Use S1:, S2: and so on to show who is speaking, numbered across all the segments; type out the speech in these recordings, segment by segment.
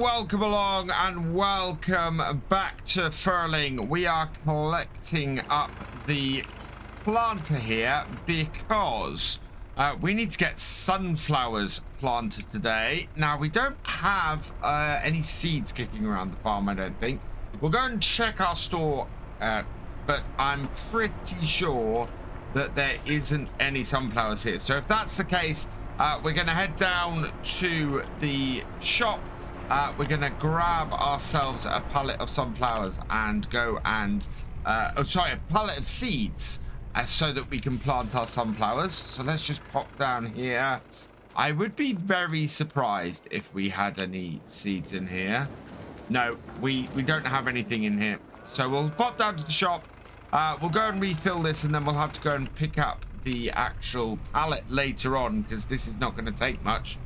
S1: welcome along and welcome back to Frühling. We are collecting up the planter here because we need to get sunflowers planted today. Now, we don't have any seeds kicking around the farm, I don't think. We'll go and check our store, but I'm pretty sure that there isn't any sunflowers here. So if that's the case, we're going to head down to the shop. We're going to grab ourselves a pallet of sunflowers and go and... a pallet of seeds so that we can plant our sunflowers. So let's just pop down here. I would be very surprised if we had any seeds in here. No, we don't have anything in here. So we'll pop down to the shop. We'll go and refill this, and then we'll have to go and pick up the actual pallet later on because this is not going to take much.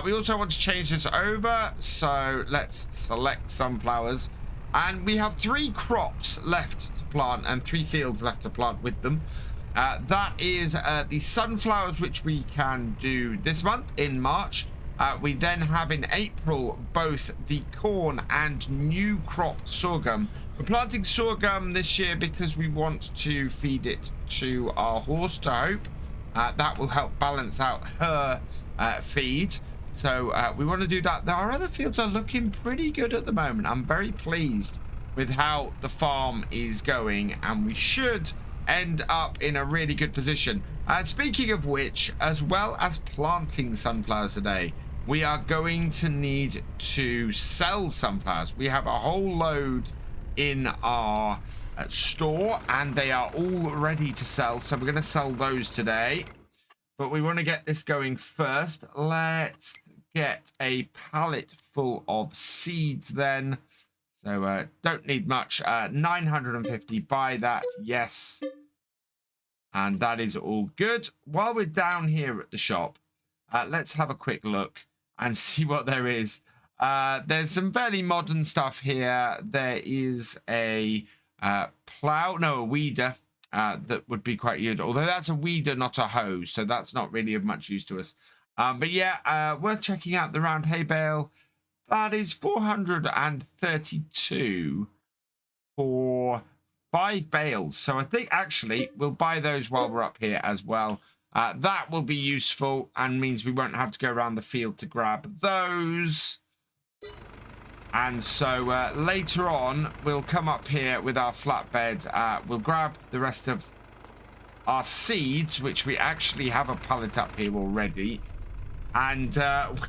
S1: We also want to change this over, so let's select sunflowers, and we have 3 crops left to plant and 3 fields left to plant with them. That is the sunflowers, which we can do this month in March. We then have in April both the corn and new crop sorghum. We're planting sorghum this year because we want to feed it to our horse, to Hope. That will help balance out her feed. So we want to do that. Our other fields are looking pretty good at the moment. I'm very pleased with how the farm is going, and we should end up in a really good position. Speaking of which, as well as planting sunflowers today, we are going to need to sell sunflowers. We have a whole load in our store, and they are all ready to sell. So we're going to sell those today. But we want to get this going first. Let's get a pallet full of seeds then. So don't need much. 950, buy that. Yes. And that is all good. While we're down here at the shop, let's have a quick look and see what there is. There's some fairly modern stuff here. There is a plow, no, a weeder. That would be quite good, although that's a weeder, not a hoe, so that's not really of much use to us. But yeah, worth checking out the round hay bale. That is 432 for 5 bales. So I think actually we'll buy those while we're up here as well. That will be useful and means we won't have to go around the field to grab those. And so later on, we'll come up here with our flatbed. We'll grab the rest of our seeds, which we actually have a pallet up here already. And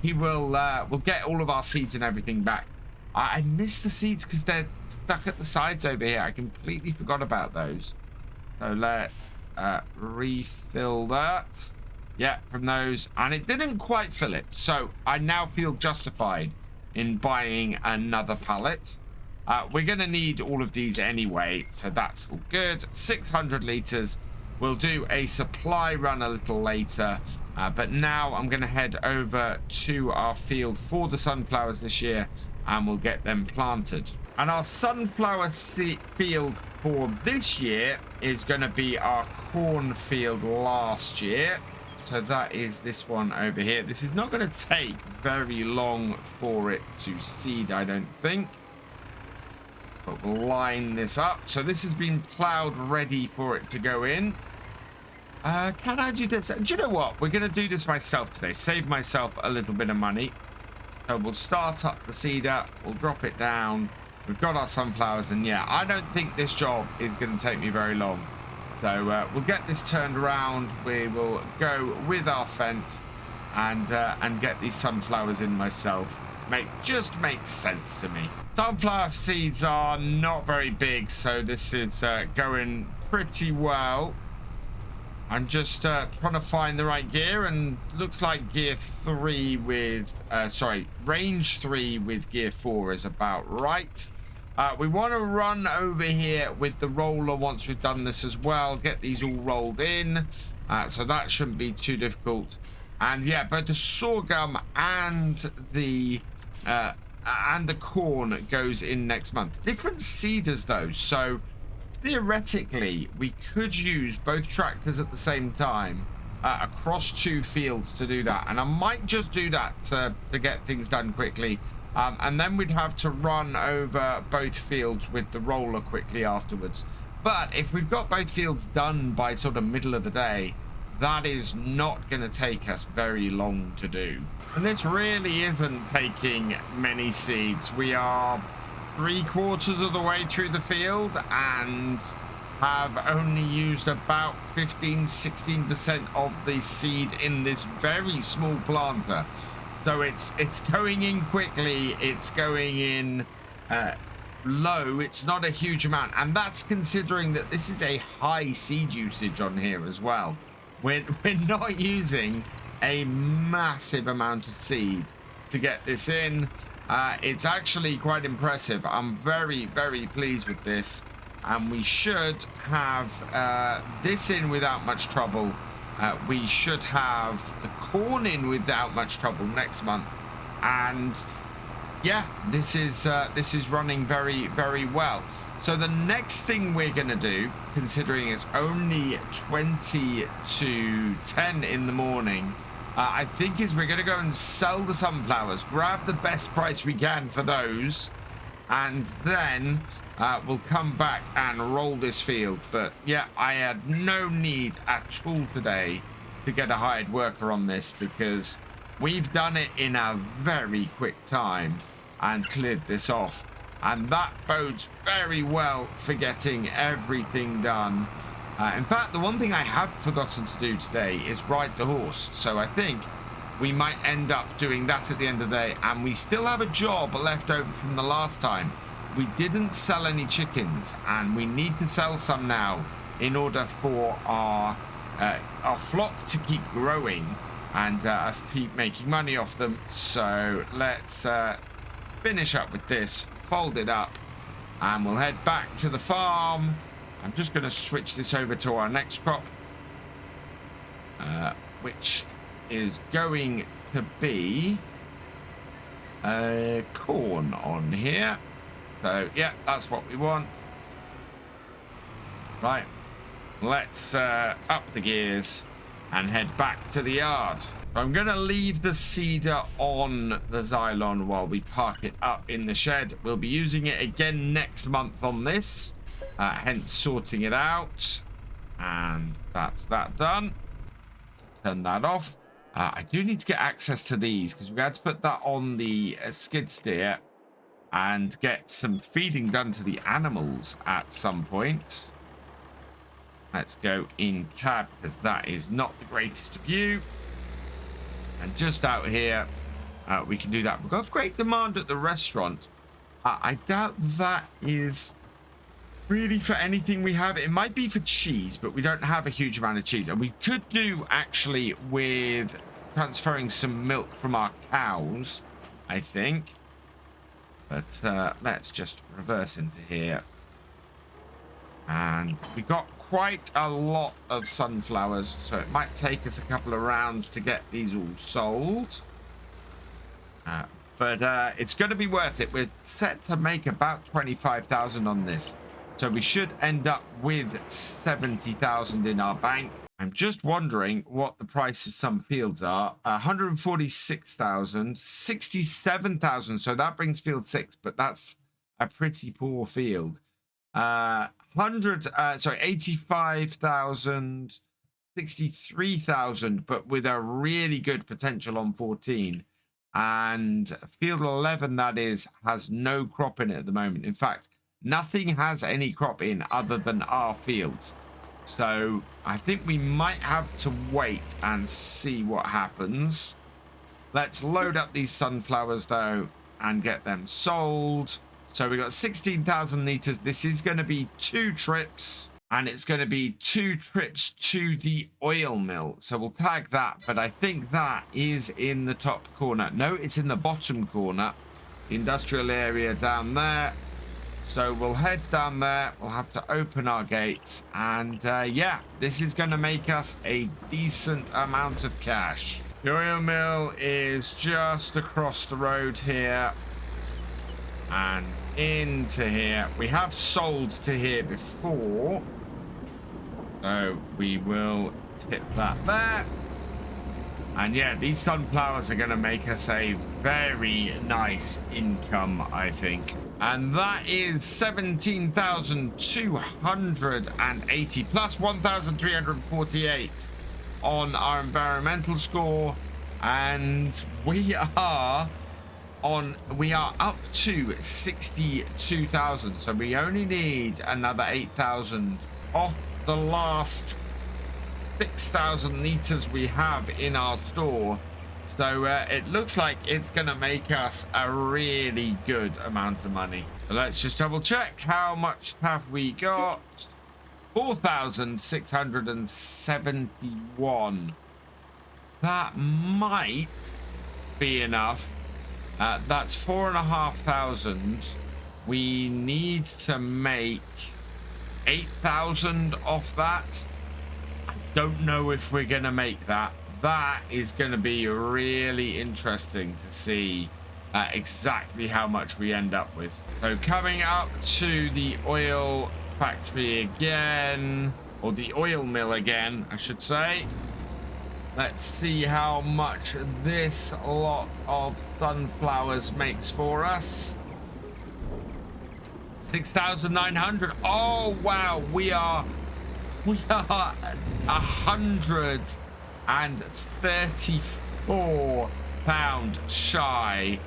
S1: we'll get all of our seeds and everything back. I missed the seeds because they're stuck at the sides over here. I completely forgot about those. So let's refill that. Yeah, from those. And it didn't quite fill it. So I now feel justified in buying another pallet. We're going to need all of these anyway, so that's all good. 600 liters. We'll do a supply run a little later, but now I'm going to head over to our field for the sunflowers this year, and we'll get them planted. And our sunflower field for this year is going to be our corn field last year. So that is this one over here. This is not going to take very long for it to seed, I don't think. But we'll line this up. So this has been plowed ready for it to go in. Can I do this? Do you know what? We're going to do this myself today. Save myself a little bit of money. So we'll start up the seeder. We'll drop it down. We've got our sunflowers. And yeah, I don't think this job is going to take me very long. So we'll get this turned around. We will go with our Fent and get these sunflowers in myself. Just makes sense to me. Sunflower seeds are not very big, so this is going pretty well. I'm just trying to find the right gear, and looks like gear 3 with range 3 with gear 4 is about right. We want to run over here with the roller once we've done this as well. Get these all rolled in. So that shouldn't be too difficult. And yeah, both the sorghum and the corn goes in next month. Different seeders though. So theoretically, we could use both tractors at the same time across 2 fields to do that. And I might just do that to get things done quickly. And then we'd have to run over both fields with the roller quickly afterwards. But if we've got both fields done by sort of middle of the day, that is not going to take us very long to do. And this really isn't taking many seeds. We are 3/4 of the way through the field and have only used about 15-16% of the seed in this very small planter. So it's going in quickly, it's going in low, it's not a huge amount, and that's considering that this is a high seed usage on here as well. We're not using a massive amount of seed to get this in. It's actually quite impressive. I'm very, very pleased with this, and we should have this in without much trouble. We should have the corn in without much trouble next month, and yeah, this is running very, very well. So the next thing we're gonna do, considering it's only 20 to 10 in the morning, I think is we're gonna go and sell the sunflowers, grab the best price we can for those, and then we'll come back and roll this field. But yeah, I had no need at all today to get a hired worker on this, because we've done it in a very quick time and cleared this off, and that bodes very well for getting everything done. In fact, the one thing I have forgotten to do today is ride the horse, so I think we might end up doing that at the end of the day. And we still have a job left over from the last time. We didn't sell any chickens, and we need to sell some now in order for our flock to keep growing and us keep making money off them. So let's finish up with this, fold it up, and we'll head back to the farm. I'm just going to switch this over to our next crop, which is going to be corn on here. So yeah, that's what we want. Right, let's up the gears and head back to the yard. I'm going to leave the seeder on the Xylon while we park it up in the shed. We'll be using it again next month on this, hence sorting it out. And that's that done. Turn that off. I do need to get access to these, because we had to put that on the skid steer and get some feeding done to the animals at some point. Let's go in cab, because that is not the greatest view. And just out here, we can do that. We've got great demand at the restaurant. I doubt that is really for anything we have. It might be for cheese, but we don't have a huge amount of cheese. And we could do actually with transferring some milk from our cows, I think. But let's just reverse into here. And we got quite a lot of sunflowers, so it might take us a couple of rounds to get these all sold. But it's going to be worth it. We're set to make about 25,000 on this, so we should end up with 70,000 in our bank. I'm just wondering what the price of some fields are. 146,000, 67,000, so that brings field 6, but that's a pretty poor field. 85,000, 63,000, but with a really good potential on 14. And field 11, that is, has no crop in it at the moment. In fact, nothing has any crop in other than our fields. So I think we might have to wait and see what happens. Let's load up these sunflowers though and get them sold. So we got 16,000 liters. This is going to be 2 trips, and it's going to be 2 trips to the oil mill. So we'll tag that, but I think that is in the top corner. No, it's in the bottom corner, the industrial area down there. So we'll head down there. We'll have to open our gates, and yeah, this is going to make us a decent amount of cash. The oil mill is just across the road here. And into here. We have sold to here before, so we will tip that there. And yeah, these sunflowers are going to make us a very nice income, I think. And that is 17,280 plus 1,348 on our environmental score. And we are up to 62,000. So we only need another 8,000 off the last 6,000 liters we have in our store. So it looks like it's gonna make us a really good amount of money. So let's just double check. How much have we got? 4,671. That might be enough. That's 4,500. We need to make 8,000 off that. I don't know if we're gonna make that. That is going to be really interesting to see exactly how much we end up with. So coming up to the oil factory again, or the oil mill again, I should say. Let's see how much this lot of sunflowers makes for us. 6,900. Oh, wow. We are 134 pound shy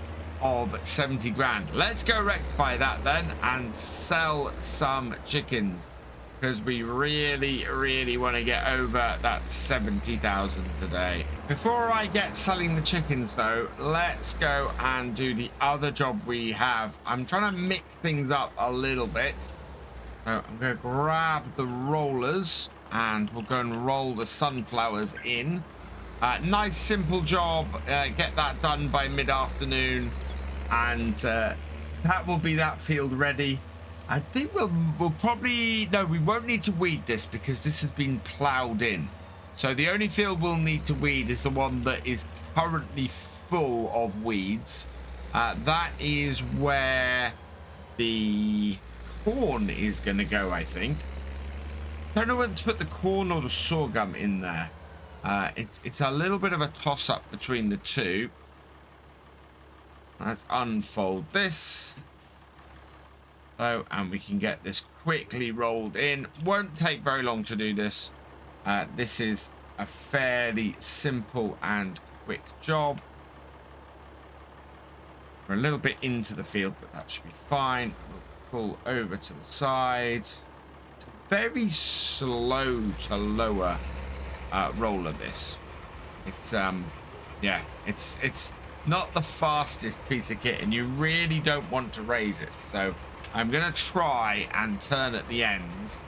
S1: of 70 grand. Let's go rectify that then and sell some chickens, because we really want to get over that 70,000 today. Before I get selling the chickens though, let's go and do the other job we have. I'm trying to mix things up a little bit. So I'm going to grab the rollers and we'll go and roll the sunflowers in. Nice simple job. Get that done by mid-afternoon, and that will be that field ready. I think we'll probably, no, we won't need to weed this because this has been plowed in. So the only field we'll need to weed is the one that is currently full of weeds. That is where the corn is going to go, I think. Don't know whether to put the corn or the sorghum in there. It's a little bit of a toss-up between the two. Let's unfold this. Oh, and we can get this quickly rolled in. Won't take very long to do this. This is a fairly simple and quick job. We're a little bit into the field, but that should be fine. We'll pull over to the side. Very slow to lower roller this. It's yeah, it's not the fastest piece of kit, and you really don't want to raise it. So I'm gonna try and turn at the ends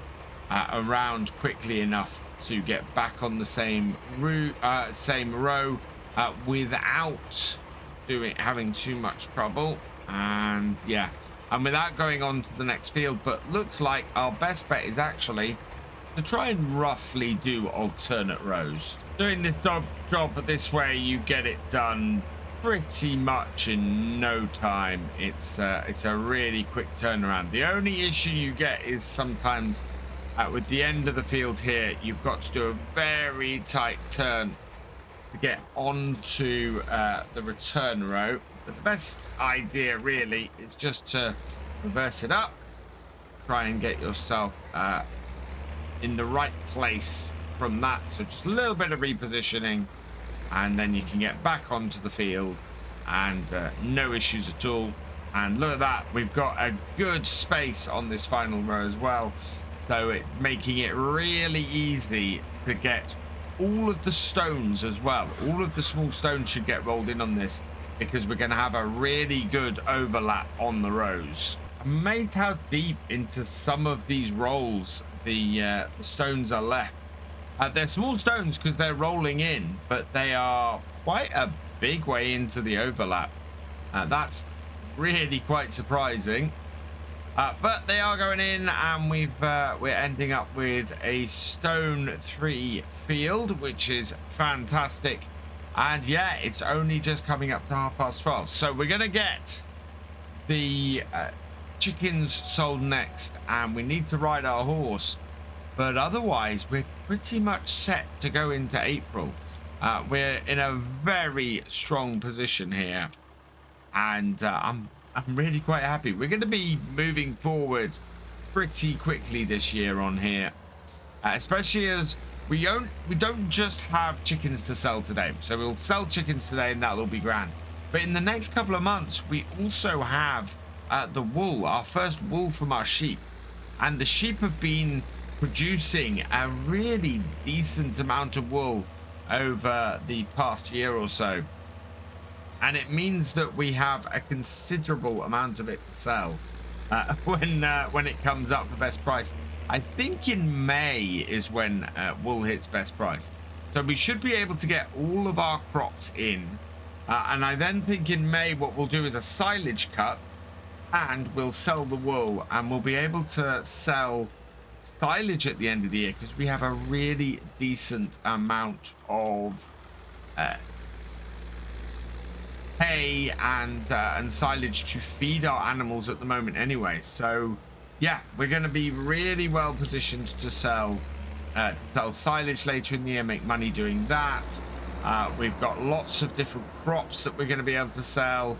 S1: around quickly enough to get back on the same route, same row without having too much trouble. And yeah, and without going on to the next field. But looks like our best bet is actually to try and roughly do alternate rows. Doing this job this way, you get it done pretty much in no time. It's a really quick turnaround. The only issue you get is sometimes with the end of the field here, you've got to do a very tight turn to get onto the return row. But the best idea really is just to reverse it up, try and get yourself in the right place from that. So just a little bit of repositioning, and then you can get back onto the field and no issues at all. And look at that, we've got a good space on this final row as well, so it's making it really easy to get all of the stones as well. All of the small stones should get rolled in on this, because we're going to have a really good overlap on the rows. I'm amazed how deep into some of these rolls the stones are left. They're small stones because they're rolling in, but they are quite a big way into the overlap. That's really quite surprising. But they are going in, and we're ending up with a stone 3 field, which is fantastic. And yeah, it's only just coming up to 12:30. So we're going to get the chickens sold next, and we need to ride our horse. But otherwise, we're pretty much set to go into April. We're in a very strong position here, and I'm really quite happy. We're going to be moving forward pretty quickly this year on here, especially as we don't just have chickens to sell today. So we'll sell chickens today, and that'll be grand. But in the next couple of months, we also have the wool, our first wool from our sheep, and the sheep have been producing a really decent amount of wool over the past year or so, and it means that we have a considerable amount of it to sell when it comes up for best price. I think in May is when wool hits best price, so we should be able to get all of our crops in, and I then think in May what we'll do is a silage cut, and we'll sell the wool, and we'll be able to sell silage at the end of the year because we have a really decent amount of hay and silage to feed our animals at the moment anyway. So yeah, we're going to be really well positioned to sell silage later in the year, make money doing that. We've got lots of different crops that we're going to be able to sell.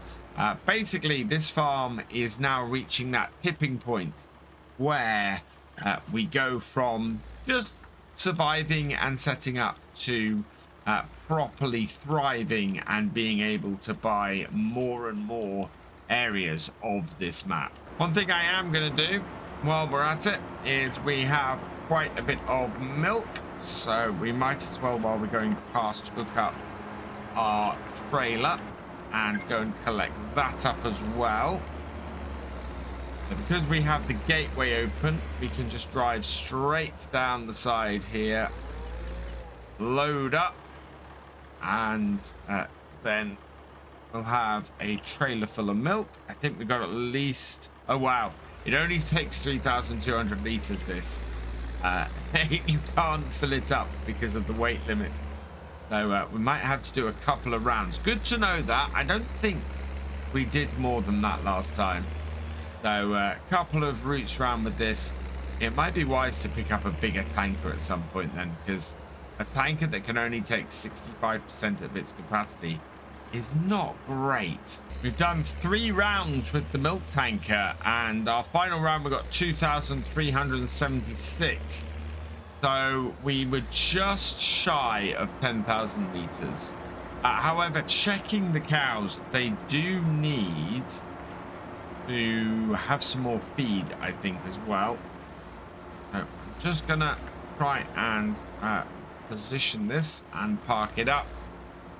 S1: Basically, this farm is now reaching that tipping point where we go from just surviving and setting up to properly thriving and being able to buy more and more areas of this map. One thing I am going to do while we're at it is we have quite a bit of milk, so we might as well, while we're going past, hook up our trailer and go and collect that up as well. So because we have the gateway open, we can just drive straight down the side here, load up, and then we'll have a trailer full of milk. I think we got at least, oh wow, it only takes 3,200 liters this. You can't fill it up because of the weight limit. So we might have to do a couple of rounds. Good to know that. I don't think we did more than that last time. So a couple of routes round with this. It might be wise to pick up a bigger tanker at some point then, because a tanker that can only take 65% of its capacity is not great. We've done 3 rounds with the milk tanker, and our final round we got 2,376. So we were just shy of 10,000 liters. However, checking the cows, they do need to have some more feed, I think, as well. So I'm just gonna try and position this and park it up.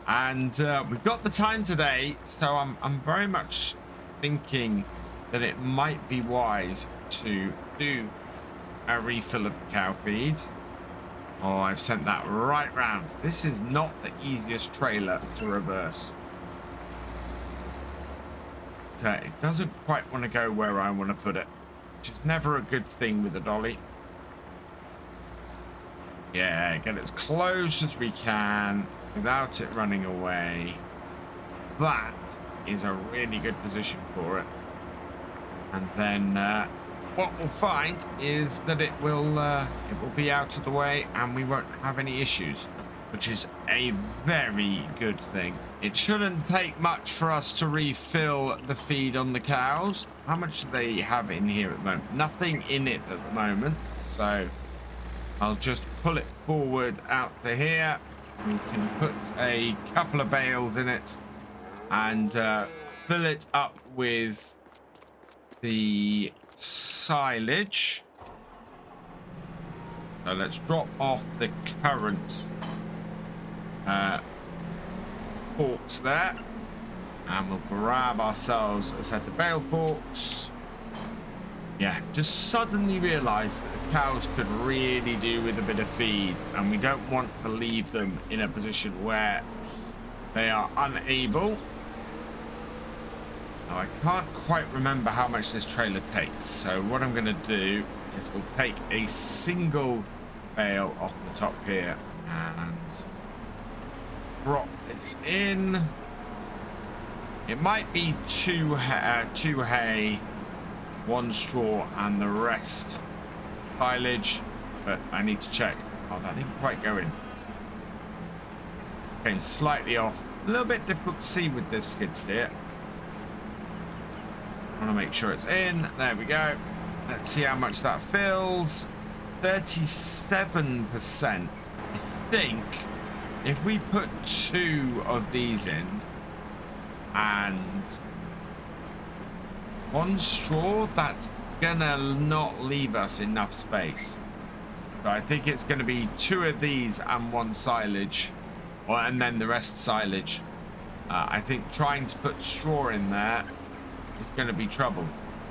S1: And we've got the time today, so I'm very much thinking that it might be wise to do a refill of the cow feed. Oh, I've sent that right round. This is not the easiest trailer to reverse. So it doesn't quite want to go where I want to put it, which is never a good thing with a dolly. Yeah, get it as close as we can without it running away. That is a really good position for it. And then what we'll find is that it will be out of the way and we won't have any issues, which is a very good thing. It shouldn't take much for us to refill the feed on the cows. How much do they have in here at the moment? Nothing in it at the moment, so I'll just pull it forward out to here. We can put a couple of bales in it and fill it up with the silage. So let's drop off the current forks there, and we'll grab ourselves a set of bale forks. Yeah, just suddenly realized that the cows could really do with a bit of feed, and we don't want to leave them in a position where they are unable. Now, I can't quite remember how much this trailer takes, so what I'm going to do is we'll take a single bale off the top here and drop this in. It might be two hay, 1 straw, and the rest silage, but I need to check. Oh, that didn't quite go in. Came slightly off. A little bit difficult to see with this skid steer. I want to make sure it's in. There we go. Let's see how much that fills. 37%. I think if we put 2 of these in and 1 straw, that's gonna not leave us enough space. So I think it's going to be 2 of these and 1 silage, and then the rest silage. I think trying to put straw in there is going to be trouble,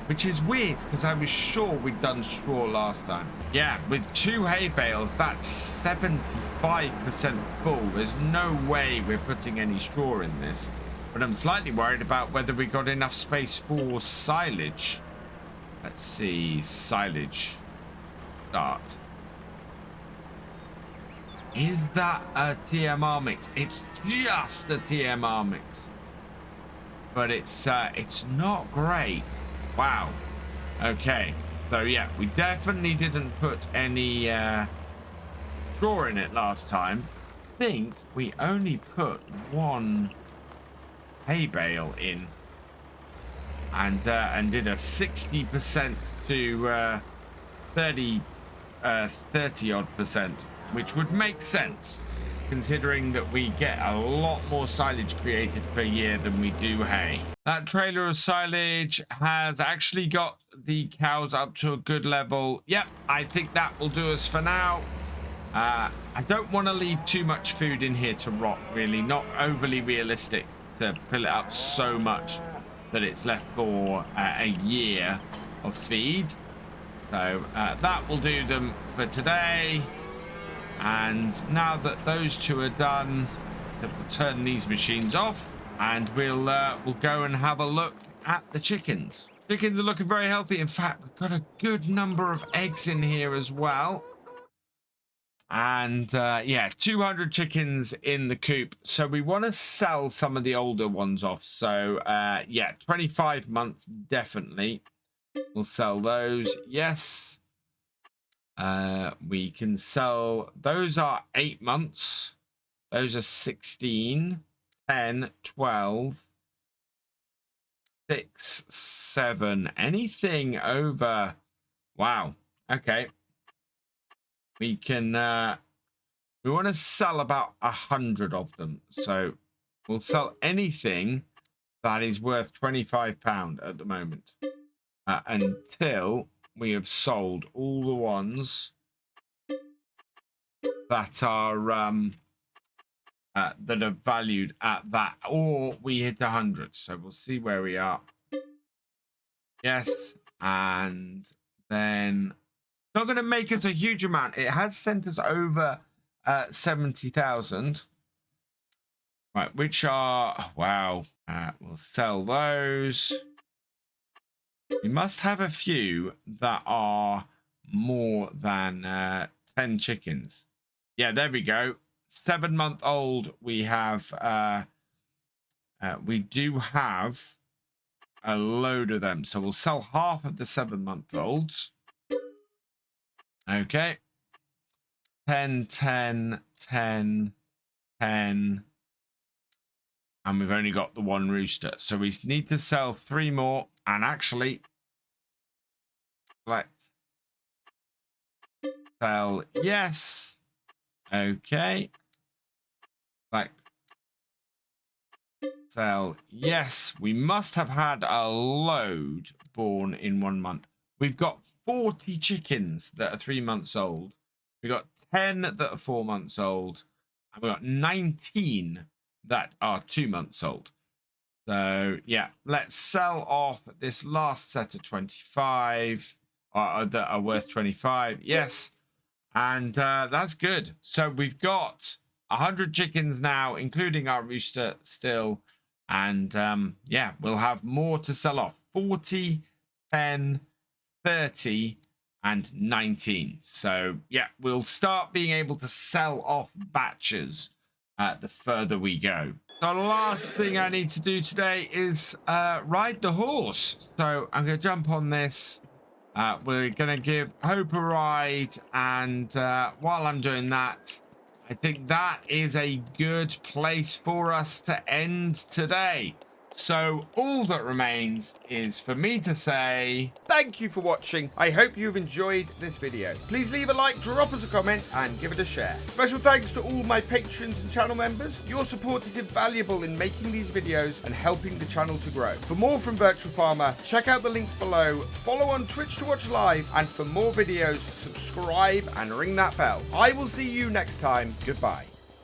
S1: which is weird because I was sure we'd done straw last time. Yeah, with 2 hay bales, that's 75% full. There's no way we're putting any straw in this, but I'm slightly worried about whether we got enough space for silage. Let's see, silage start. Is that a TMR mix? It's just a TMR mix, but it's not great. Wow. Okay, so yeah, we definitely didn't put any straw in it last time. I think we only put 1 hay bale in, and did a 60% to 30 odd percent, which would make sense considering that we get a lot more silage created per year than we do hay. That trailer of silage has actually got the cows up to a good level. Yep, I think that will do us for now. I don't want to leave too much food in here to rot, really. Not overly realistic to fill it up so much that it's left for a year of feed. So that will do them for today. And now that those 2 are done, we'll turn these machines off, and we'll go and have a look at the chickens. Chickens are looking very healthy. In fact, we've got a good number of eggs in here as well. And yeah, 200 chickens in the coop. So we want to sell some of the older ones off. So yeah, 25 months definitely. We'll sell those. Yes. We can sell, those are 8 months. Those are 16, 10, 12, 6, 7, anything over. Wow. Okay. We can, we want to sell about 100 of them. So we'll sell anything that is worth £25 at the moment, until we have sold all the ones that are that are valued at that, or we hit 100. So we'll see where we are. Yes, and then it's not going to make us a huge amount. It has sent us over 70,000. Right, which are, wow. We'll sell those. We must have a few that are more than 10 chickens. Yeah, there we go. 7-month-old. We have, we do have a load of them. So we'll sell half of the 7-month-olds. Okay. 10, 10, 10, 10. And we've only got the 1 rooster. So we need to sell 3 more. And actually, let's sell yes. Okay. Like, sell yes. We must have had a load born in 1 month. We've got 40 chickens that are 3 months old. We've got 10 that are 4 months old. And we've got 19 that are 2 months old. So yeah, let's sell off this last set of 25 that are worth 25. Yes, and that's good. So we've got 100 chickens now, including our rooster still, and yeah, we'll have more to sell off. 40, 10, 30, and 19. So yeah, we'll start being able to sell off batches the further we go. The last thing I need to do today is ride the horse. So I'm going to jump on this. We're going to give Hope a ride. And while I'm doing that, I think that is a good place for us to end today. So all that remains is for me to say thank you for watching. I hope you've enjoyed this video. Please leave a like, drop us a comment, and give it a share. Special thanks to all my patrons and channel members. Your support is invaluable in making these videos and helping the channel to grow. For more from Virtual Farmer, check out the links below, follow on Twitch to watch live, and for more videos, subscribe and ring that bell. I will see you next time. Goodbye.